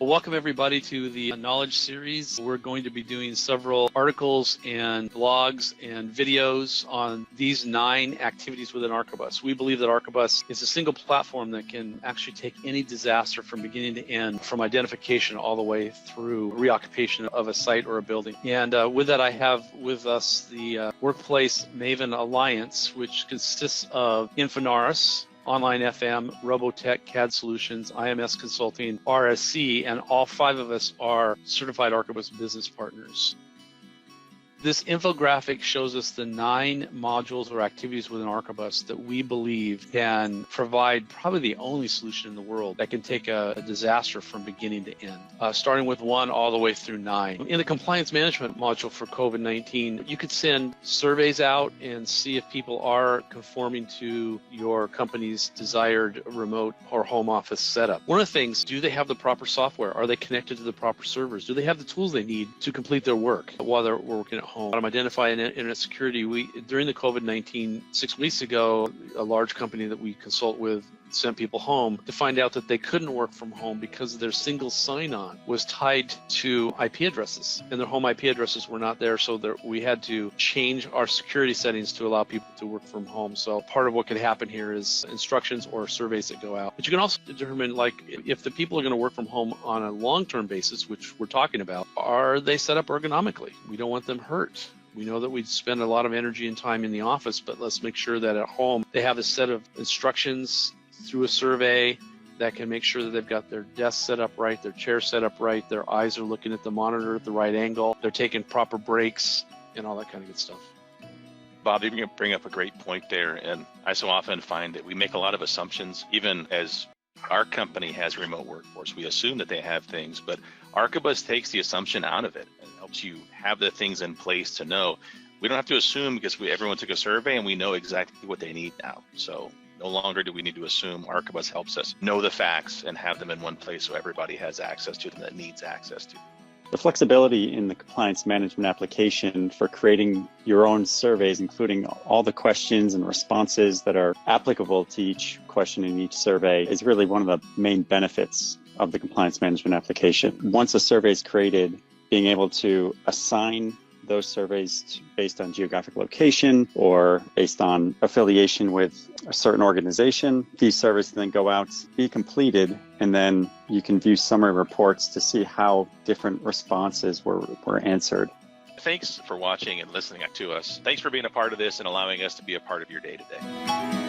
Well, welcome everybody to the Knowledge Series. We're going to be doing several articles and blogs and videos on these 9 activities within Archibus. We believe that Archibus is a single platform that can actually take any disaster from beginning to end, from identification all the way through reoccupation of a site or a building. And with that, I have with us the Workplace Maven Alliance, which consists of Infinaris, Online FM, Robotech, CAD Solutions, IMS Consulting, RSC, and all 5 of us are certified Archibus business partners. This infographic shows us the 9 modules or activities within Archibus that we believe can provide probably the only solution in the world that can take a disaster from beginning to end, starting with 1 all the way through 9. In the compliance management module for COVID-19, you could send surveys out and see if people are conforming to your company's desired remote or home office setup. One of the things, do they have the proper software? Are they connected to the proper servers? Do they have the tools they need to complete their work while they're working at home? Identifying internet security. During the COVID-19, 6 weeks ago, a large company that we consult with sent people home to find out that they couldn't work from home because their single sign-on was tied to IP addresses, and their home IP addresses were not there, so we had to change our security settings to allow people to work from home. So part of what could happen here is instructions or surveys that go out. But you can also determine, like, if the people are going to work from home on a long-term basis, which we're talking about, are they set up ergonomically? We don't want them hurt. We know that we spend a lot of energy and time in the office, but let's make sure that at home they have a set of instructions through a survey that can make sure that they've got their desk set up right, their chair set up right, their eyes are looking at the monitor at the right angle, they're taking proper breaks, and all that kind of good stuff. Bob, you bring up a great point there, and I so often find that we make a lot of assumptions, even as our company has a remote workforce. We assume that they have things, but Archibus takes the assumption out of it and helps you have the things in place to know. We don't have to assume because everyone took a survey and we know exactly what they need now. So no longer do we need to assume. Archibus helps us know the facts and have them in one place so everybody has access to them that needs access to them. The flexibility in the compliance management application for creating your own surveys, including all the questions and responses that are applicable to each question in each survey, is really one of the main benefits of the compliance management application. Once a survey is created, being able to assign those surveys based on geographic location or based on affiliation with a certain organization. These surveys then go out, be completed, and then you can view summary reports to see how different responses were answered. Thanks for watching and listening to us. Thanks for being a part of this and allowing us to be a part of your day-to-day.